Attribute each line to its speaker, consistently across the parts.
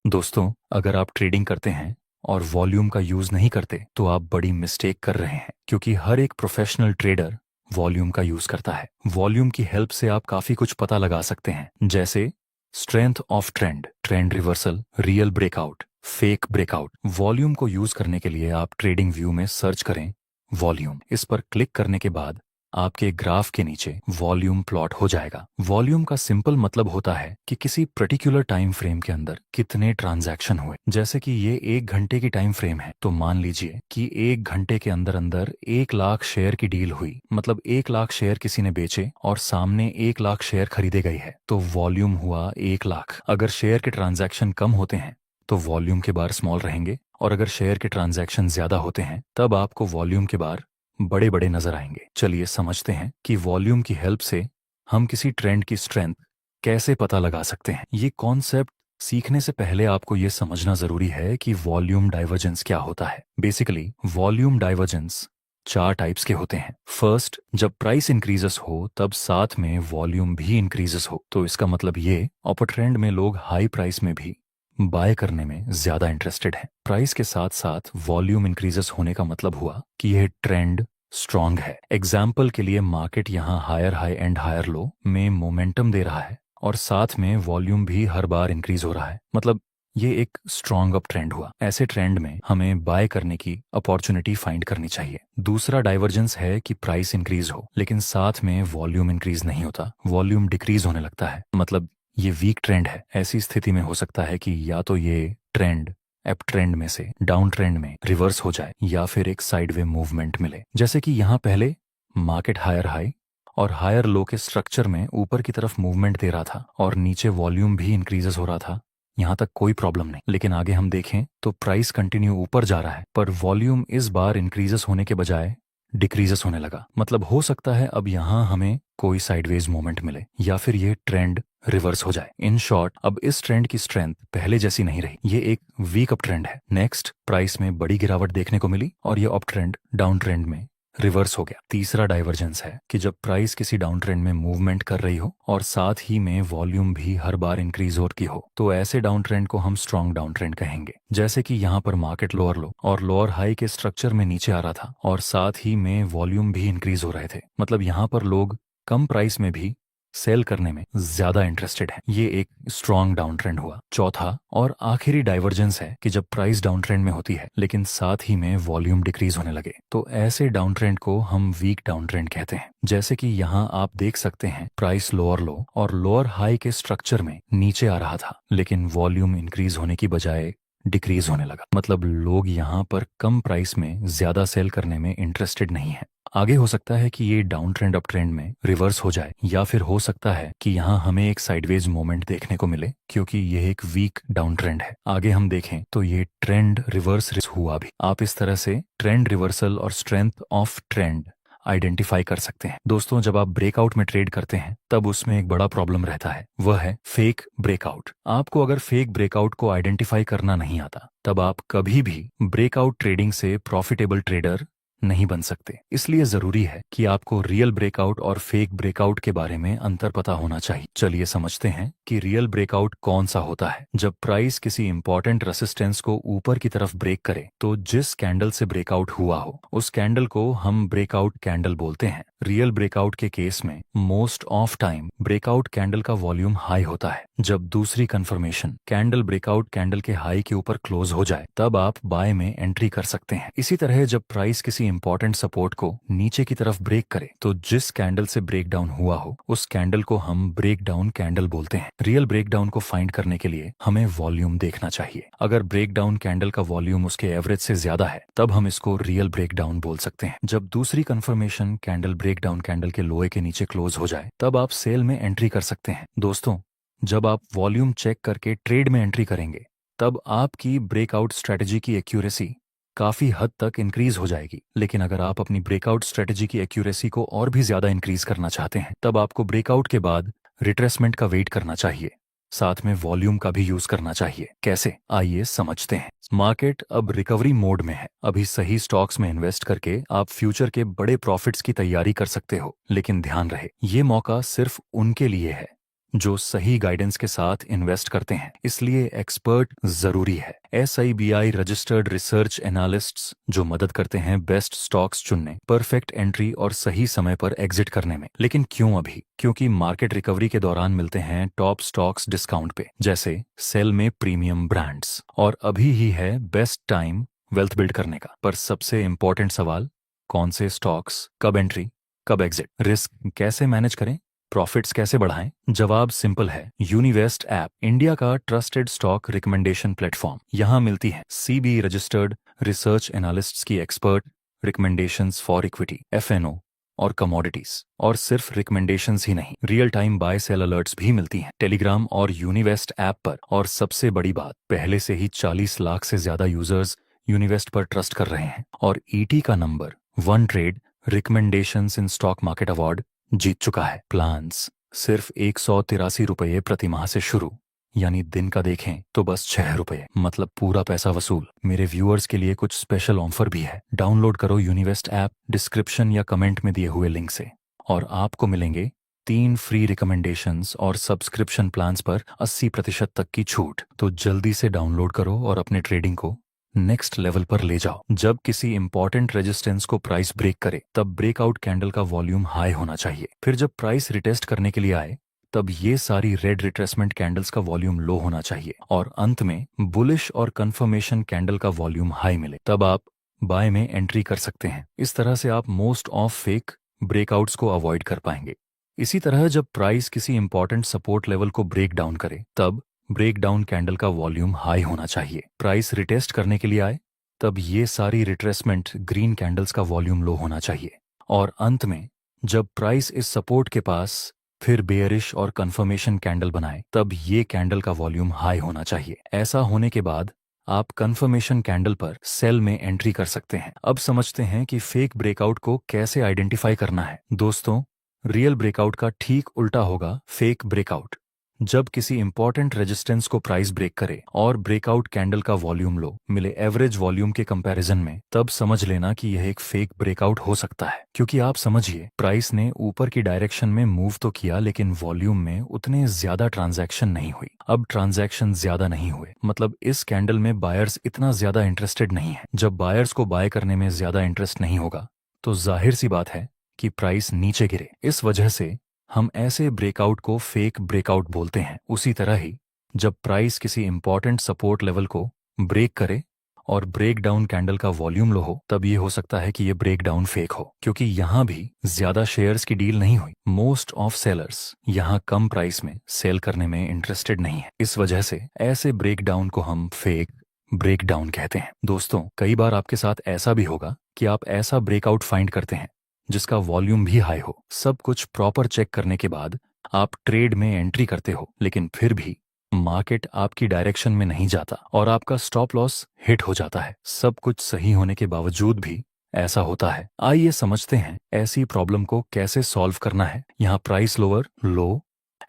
Speaker 1: दोस्तों, अगर आप ट्रेडिंग करते हैं और वॉल्यूम का यूज़ नहीं करते तो आप बड़ी मिस्टेक कर रहे हैं, क्योंकि हर एक प्रोफेशनल ट्रेडर वॉल्यूम का यूज़ करता है। वॉल्यूम की हेल्प से आप काफ़ी कुछ पता लगा सकते हैं, जैसे strength of trend, trend reversal, real breakout, fake breakout. Volume को यूज़ करने के लिए आप ट्रेडिंग व्यू में सर्च करें वॉल्यूम। इस पर क्लिक करने के बाद आपके ग्राफ के नीचे वॉल्यूम प्लॉट हो जाएगा। वॉल्यूम का सिंपल मतलब होता है कि किसी पर्टिकुलर टाइम फ्रेम के अंदर कितने ट्रांजैक्शन हुए। जैसे कि ये 1 घंटे की टाइम फ्रेम है, तो मान लीजिए कि 1 घंटे के अंदर अंदर 1 लाख शेयर की डील हुई, मतलब 1 लाख शेयर किसी ने बेचे और सामने 1 लाख शेयर खरीदे गई है, तो वॉल्यूम हुआ 1 लाख। अगर शेयर के ट्रांजैक्शन कम होते हैं तो वॉल्यूम के बार स्मॉल रहेंगे, और अगर शेयर के ट्रांजैक्शन ज्यादा होते हैं तब आपको वॉल्यूम के बार बड़े बड़े नजर आएंगे। चलिए समझते हैं कि वॉल्यूम की हेल्प से हम किसी ट्रेंड की स्ट्रेंथ कैसे पता लगा सकते हैं। ये कॉन्सेप्ट सीखने से पहले आपको ये समझना जरूरी है कि वॉल्यूम डाइवर्जेंस क्या होता है। बेसिकली वॉल्यूम डाइवर्जेंस 4 टाइप्स के होते हैं। फर्स्ट, जब प्राइस इंक्रीजेस हो तब साथ में वॉल्यूम भी इंक्रीजेस हो, तो इसका मतलब ये अपर ट्रेंड में लोग हाई प्राइस में भी बाय करने में ज्यादा इंटरेस्टेड है। प्राइस के साथ साथ वॉल्यूम इंक्रीजेस होने का मतलब हुआ कि यह ट्रेंड स्ट्रांग है। एग्जाम्पल के लिए मार्केट यहाँ higher high and higher low में मोमेंटम दे रहा है और साथ में वॉल्यूम भी हर बार इंक्रीज हो रहा है, मतलब ये एक स्ट्रांग अप ट्रेंड हुआ। ऐसे ट्रेंड में हमें बाय करने की अपॉर्चुनिटी फाइंड करनी चाहिए। दूसरा डाइवर्जेंस है कि प्राइस इंक्रीज हो लेकिन साथ में वॉल्यूम इंक्रीज नहीं होता, वॉल्यूम डिक्रीज होने लगता है, मतलब ये वीक ट्रेंड है। ऐसी स्थिति में हो सकता है कि या तो ये ट्रेंड अप ट्रेंड में से डाउन ट्रेंड में रिवर्स हो जाए या फिर एक साइडवे मूवमेंट मिले। जैसे कि यहाँ पहले मार्केट हायर हाई और हायर लो के स्ट्रक्चर में ऊपर की तरफ मूवमेंट दे रहा था और नीचे वॉल्यूम भी इंक्रीजेस हो रहा था, यहाँ तक कोई प्रॉब्लम नहीं। लेकिन आगे हम देखें तो प्राइस कंटिन्यू ऊपर जा रहा है पर वॉल्यूम इस बार इंक्रीजेस होने के बजाय डिक्रीजेस होने लगा। मतलब हो सकता है अब यहाँ हमें कोई साइडवेज मोमेंट मिले या फिर ये ट्रेंड रिवर्स हो जाए। इन शॉर्ट, अब इस ट्रेंड की स्ट्रेंथ पहले जैसी नहीं रही, ये एक वीक अप ट्रेंड है। नेक्स्ट, प्राइस में बड़ी गिरावट देखने को मिली और ये अप ट्रेंड डाउन ट्रेंड में रिवर्स हो गया। तीसरा डाइवर्जेंस है कि जब प्राइस किसी डाउन ट्रेंड में मूवमेंट कर रही हो और साथ ही में वॉल्यूम भी हर बार इंक्रीज हो की हो, तो ऐसे डाउन ट्रेंड को हम स्ट्रॉन्ग डाउन ट्रेंड कहेंगे। जैसे कि यहाँ पर मार्केट लोअर लो और लोअर हाई के स्ट्रक्चर में नीचे आ रहा था और साथ ही में वॉल्यूम भी इंक्रीज हो रहे थे, मतलब यहाँ पर लोग कम प्राइस में भी सेल करने में ज्यादा इंटरेस्टेड है। ये एक स्ट्रॉन्ग डाउन ट्रेंड हुआ। चौथा और आखिरी डाइवर्जेंस है कि जब प्राइस डाउन ट्रेंड में होती है लेकिन साथ ही में वॉल्यूम डिक्रीज होने लगे, तो ऐसे डाउन ट्रेंड को हम वीक डाउन ट्रेंड कहते हैं। जैसे कि यहाँ आप देख सकते हैं प्राइस लोअर लो और लोअर हाई के स्ट्रक्चर में नीचे आ रहा था लेकिन वॉल्यूम इंक्रीज होने की बजाय डिक्रीज होने लगा, मतलब लोग यहाँ पर कम प्राइस में ज्यादा सेल करने में इंटरेस्टेड नहीं है। आगे हो सकता है कि ये डाउन ट्रेंड अप ट्रेंड में रिवर्स हो जाए या फिर हो सकता है कि यहाँ हमें एक साइडवेज मोमेंट देखने को मिले, क्योंकि यह एक वीक डाउन ट्रेंड है। आगे हम देखें तो ये ट्रेंड रिवर्स हुआ भी। आप इस तरह से ट्रेंड रिवर्सल और स्ट्रेंथ ऑफ ट्रेंड आइडेंटिफाई कर सकते हैं। दोस्तों, जब आप ब्रेकआउट में ट्रेड करते हैं तब उसमें एक बड़ा प्रॉब्लम रहता है, वह है फेक ब्रेकआउट। आपको अगर फेक ब्रेकआउट को आइडेंटिफाई करना नहीं आता तब आप कभी भी ब्रेकआउट ट्रेडिंग से प्रॉफिटेबल ट्रेडर नहीं बन सकते। इसलिए जरूरी है कि आपको रियल ब्रेकआउट और फेक ब्रेकआउट के बारे में अंतर पता होना चाहिए। चलिए समझते हैं कि रियल ब्रेकआउट कौन सा होता है। जब प्राइस किसी इंपॉर्टेंट रेसिस्टेंस को ऊपर की तरफ ब्रेक करे तो जिस कैंडल से ब्रेकआउट हुआ हो उस कैंडल को हम ब्रेकआउट कैंडल बोलते हैं। रियल ब्रेकआउट के केस में most of time breakout candle का वॉल्यूम हाई होता है। जब दूसरी कंफर्मेशन कैंडल ब्रेकआउट कैंडल के हाई के ऊपर क्लोज हो जाए तब आप बाय में एंट्री कर सकते हैं। इसी तरह जब प्राइस किसी इंपॉर्टेंट सपोर्ट को नीचे की तरफ ब्रेक करे तो जिस कैंडल से ब्रेक डाउन हुआ हो उस कैंडल को हम ब्रेक डाउन कैंडल बोलते हैं। रियल ब्रेक डाउन को फाइंड करने के लिए हमें वॉल्यूम देखना चाहिए। अगर ब्रेक डाउन कैंडल का वॉल्यूम उसके एवरेज से ज्यादा है तब हम इसको रियल ब्रेक डाउन बोल सकते हैं। जब दूसरी confirmation candle break down candle के लोए के नीचे क्लोज हो जाए तब आप सेल में एंट्री कर सकते हैं। दोस्तों, जब आप वॉल्यूम चेक करके ट्रेड में एंट्री करेंगे तब आपकी ब्रेकआउट स्ट्रेटजी की एक्यूरेसी काफी हद तक इंक्रीज हो जाएगी। लेकिन अगर आप अपनी ब्रेकआउट स्ट्रेटजी की एक्यूरेसी को और भी ज्यादा इंक्रीज करना चाहते हैं तब आपको ब्रेकआउट के बाद रिट्रेसमेंट का वेट करना चाहिए, साथ में वॉल्यूम का भी यूज करना चाहिए। कैसे, आइए समझते हैं। मार्केट अब रिकवरी मोड में है। अभी सही स्टॉक्स में इन्वेस्ट करके आप फ्यूचर के बड़े प्रॉफिट्स की तैयारी कर सकते हो, लेकिन ध्यान रहे ये मौका सिर्फ उनके लिए है जो सही गाइडेंस के साथ इन्वेस्ट करते हैं। इसलिए एक्सपर्ट जरूरी है। SIBI रजिस्टर्ड रिसर्च एनालिस्ट्स जो मदद करते हैं बेस्ट स्टॉक्स चुनने, परफेक्ट एंट्री और सही समय पर एग्जिट करने में। लेकिन क्यों अभी? क्योंकि मार्केट रिकवरी के दौरान मिलते हैं टॉप स्टॉक्स डिस्काउंट पे, जैसे सेल में प्रीमियम ब्रांड्स, और अभी ही है बेस्ट टाइम वेल्थ बिल्ड करने का। पर सबसे इंपॉर्टेंट सवाल, कौन से स्टॉक्स, कब एंट्री, कब एग्जिट, रिस्क कैसे मैनेज करें, प्रॉफिट्स कैसे बढ़ाएं? जवाब सिंपल है। यूनिवेस्ट ऐप, इंडिया का ट्रस्टेड स्टॉक रिकमेंडेशन प्लेटफॉर्म। यहाँ मिलती है CB रजिस्टर्ड रिसर्च एनालिस्ट्स की expert recommendations for equity, FNO और कमोडिटीज। और सिर्फ रिकमेंडेशंस ही नहीं, real time buy sell alerts भी मिलती हैं टेलीग्राम और यूनिवेस्ट ऐप पर। और सबसे बड़ी बात, पहले से ही 40 लाख से ज्यादा यूजर्स यूनिवेस्ट पर ट्रस्ट कर रहे हैं और ET का number 1 trade recommendations in stock market award जीत चुका है। प्लान्स सिर्फ 183 रुपये प्रति माह से शुरू, यानी दिन का देखें तो बस 6 रुपये, मतलब पूरा पैसा वसूल। मेरे व्यूअर्स के लिए कुछ स्पेशल ऑफर भी है। डाउनलोड करो यूनिवेस्ट ऐप डिस्क्रिप्शन या कमेंट में दिए हुए लिंक से, और आपको मिलेंगे 3 फ्री रिकमेंडेशंस और सब्सक्रिप्शन प्लान्स पर 80% तक की छूट। तो जल्दी से डाउनलोड करो और अपने ट्रेडिंग को नेक्स्ट लेवल पर ले जाओ। जब किसी इंपॉर्टेंट रेजिस्टेंस को प्राइस ब्रेक करे, तब ब्रेकआउट कैंडल का वॉल्यूम हाई होना चाहिए। फिर जब प्राइस रिटेस्ट करने के लिए आए, तब ये सारी रेड रिट्रेसमेंट कैंडल्स का वॉल्यूम लो होना चाहिए, और अंत में बुलिश और कंफर्मेशन कैंडल का वॉल्यूम हाई मिले, तब आप बाय में एंट्री कर सकते हैं। इस तरह से आप मोस्ट ऑफ फेक ब्रेकआउट्स को अवॉइड कर पाएंगे। इसी तरह जब प्राइस किसी इंपॉर्टेंट सपोर्ट लेवल को ब्रेक डाउन करे, तब ब्रेक डाउन कैंडल का वॉल्यूम हाई होना चाहिए। प्राइस रिटेस्ट करने के लिए आए, तब ये सारी रिट्रेसमेंट ग्रीन कैंडल्स का वॉल्यूम लो होना चाहिए। और अंत में जब प्राइस इस सपोर्ट के पास फिर बेयरिश और कंफर्मेशन कैंडल बनाए, तब ये कैंडल का वॉल्यूम हाई होना चाहिए। ऐसा होने के बाद आप कंफर्मेशन कैंडल पर सेल में एंट्री कर सकते हैं। अब समझते हैं कि फेक ब्रेकआउट को कैसे आइडेंटिफाई करना है। दोस्तों, रियल ब्रेकआउट का ठीक उल्टा होगा फेक ब्रेकआउट। जब किसी इंपॉर्टेंट रेजिस्टेंस को प्राइस ब्रेक करे और ब्रेकआउट कैंडल का वॉल्यूम लो मिले एवरेज वॉल्यूम के कंपैरिजन में, तब समझ लेना कि यह एक फेक ब्रेकआउट हो सकता है। क्योंकि आप समझिए, प्राइस ने ऊपर की डायरेक्शन में मूव तो किया, लेकिन वॉल्यूम में उतने ज्यादा ट्रांजैक्शन नहीं हुई। अब ट्रांजैक्शन ज्यादा नहीं हुए, मतलब इस कैंडल में बायर्स इतना ज्यादा इंटरेस्टेड नहीं है। जब बायर्स को बाय करने में ज्यादा इंटरेस्ट नहीं होगा, तो जाहिर सी बात है कि प्राइस नीचे गिरे। इस वजह से हम ऐसे ब्रेकआउट को फेक ब्रेकआउट बोलते हैं। उसी तरह ही जब प्राइस किसी इंपॉर्टेंट सपोर्ट लेवल को ब्रेक करे और ब्रेक डाउन कैंडल का वॉल्यूम लो हो, तब ये हो सकता है कि ये ब्रेक डाउन फेक हो, क्योंकि यहाँ भी ज्यादा शेयर्स की डील नहीं हुई। मोस्ट ऑफ सेलर्स यहाँ कम प्राइस में सेल करने में इंटरेस्टेड नहीं है। इस वजह से ऐसे ब्रेक डाउन को हम फेक ब्रेक डाउन कहते हैं। दोस्तों, कई बार आपके साथ ऐसा भी होगा कि आप ऐसा ब्रेकआउट फाइंड करते हैं जिसका वॉल्यूम भी हाई हो। सब कुछ प्रॉपर चेक करने के बाद आप ट्रेड में एंट्री करते हो, लेकिन फिर भी मार्केट आपकी डायरेक्शन में नहीं जाता और आपका स्टॉप लॉस हिट हो जाता है। सब कुछ सही होने के बावजूद भी ऐसा होता है। आइए समझते हैं ऐसी प्रॉब्लम को कैसे सॉल्व करना है। यहाँ price lower low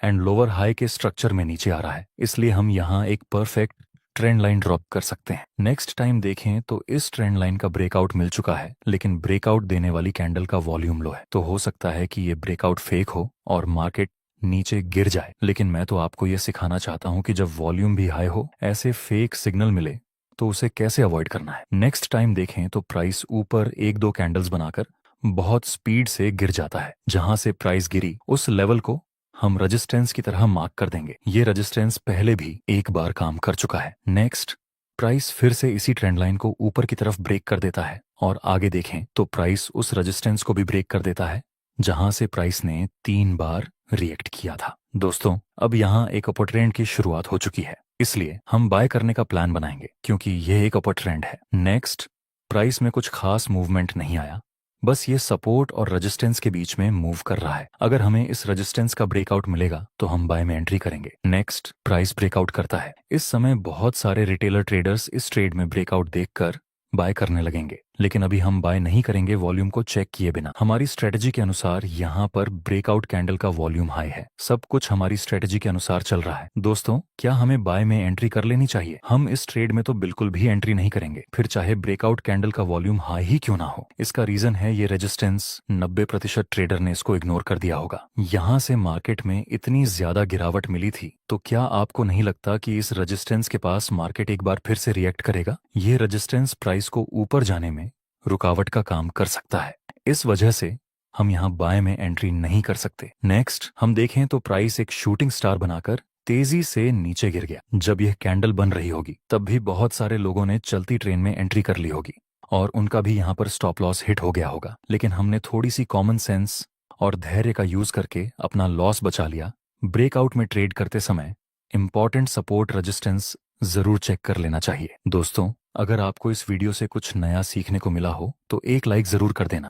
Speaker 1: and lower high के स्ट्रक्चर में नीचे आ रहा है, इसलिए हम यहाँ एक परफेक्ट ट्रेंड लाइन ड्रॉप कर सकते हैं। नेक्स्ट टाइम देखें तो इस ट्रेंड लाइन का ब्रेकआउट मिल चुका है, लेकिन ब्रेकआउट देने वाली कैंडल का वॉल्यूम लो है। तो हो सकता है कि ये ब्रेकआउट फेक हो और मार्केट नीचे गिर जाए। लेकिन मैं तो आपको ये सिखाना चाहता हूँ कि जब वॉल्यूम भी हाई हो, ऐसे फेक सिग्नल मिले तो उसे कैसे अवॉइड करना है। नेक्स्ट टाइम देखें तो प्राइस ऊपर 1-2 कैंडल्स बनाकर बहुत स्पीड से गिर जाता है। जहां से प्राइस गिरी, उस लेवल को हम रेजिस्टेंस की तरह मार्क कर देंगे। ये रेजिस्टेंस पहले भी एक बार काम कर चुका है। नेक्स्ट, प्राइस फिर से इसी ट्रेंड लाइन को ऊपर की तरफ ब्रेक कर देता है और आगे देखें तो प्राइस उस रेजिस्टेंस को भी ब्रेक कर देता है जहां से प्राइस ने 3 बार रिएक्ट किया था। दोस्तों, अब यहाँ एक अपर ट्रेंड की शुरुआत हो चुकी है, इसलिए हम बाय करने का प्लान बनाएंगे, क्योंकि यह एक अपर ट्रेंड है। नेक्स्ट, प्राइस में कुछ खास मूवमेंट नहीं आया, बस ये सपोर्ट और रेजिस्टेंस के बीच में मूव कर रहा है। अगर हमें इस रेजिस्टेंस का ब्रेकआउट मिलेगा तो हम बाय में एंट्री करेंगे। नेक्स्ट, प्राइस ब्रेकआउट करता है। इस समय बहुत सारे रिटेलर ट्रेडर्स इस ट्रेड में ब्रेकआउट देखकर बाय करने लगेंगे, लेकिन अभी हम बाय नहीं करेंगे वॉल्यूम को चेक किए बिना। हमारी स्ट्रेटजी के अनुसार यहाँ पर ब्रेकआउट कैंडल का वॉल्यूम हाई है, सब कुछ हमारी स्ट्रेटजी के अनुसार चल रहा है। दोस्तों, क्या हमें बाय में एंट्री कर लेनी चाहिए? हम इस ट्रेड में तो बिल्कुल भी एंट्री नहीं करेंगे, फिर चाहे ब्रेकआउट कैंडल का वॉल्यूम हाई ही क्यों ना हो। इसका रीजन है ये रेजिस्टेंस। 90% ट्रेडर ने इसको इग्नोर कर दिया होगा। यहाँ से मार्केट में इतनी ज्यादा गिरावट मिली थी, तो क्या आपको नहीं लगता कि इस रेजिस्टेंस के पास मार्केट एक बार फिर से रिएक्ट करेगा? ये रेजिस्टेंस प्राइस को ऊपर जाने में रुकावट का काम कर सकता है। इस वजह से हम यहाँ बाय में एंट्री नहीं कर सकते। नेक्स्ट हम देखें तो प्राइस एक शूटिंग स्टार बनाकर तेजी से नीचे गिर गया। जब यह कैंडल बन रही होगी तब भी बहुत सारे लोगों ने चलती ट्रेन में एंट्री कर ली होगी और उनका भी यहाँ पर स्टॉप लॉस हिट हो गया होगा, लेकिन हमने थोड़ी सी कॉमन सेंस और धैर्य का यूज करके अपना लॉस बचा लिया। ब्रेकआउट में ट्रेड करते समय इंपॉर्टेंट सपोर्ट रेजिस्टेंस जरूर चेक कर लेना चाहिए। दोस्तों, अगर आपको इस वीडियो से कुछ नया सीखने को मिला हो तो एक लाइक जरूर कर देना।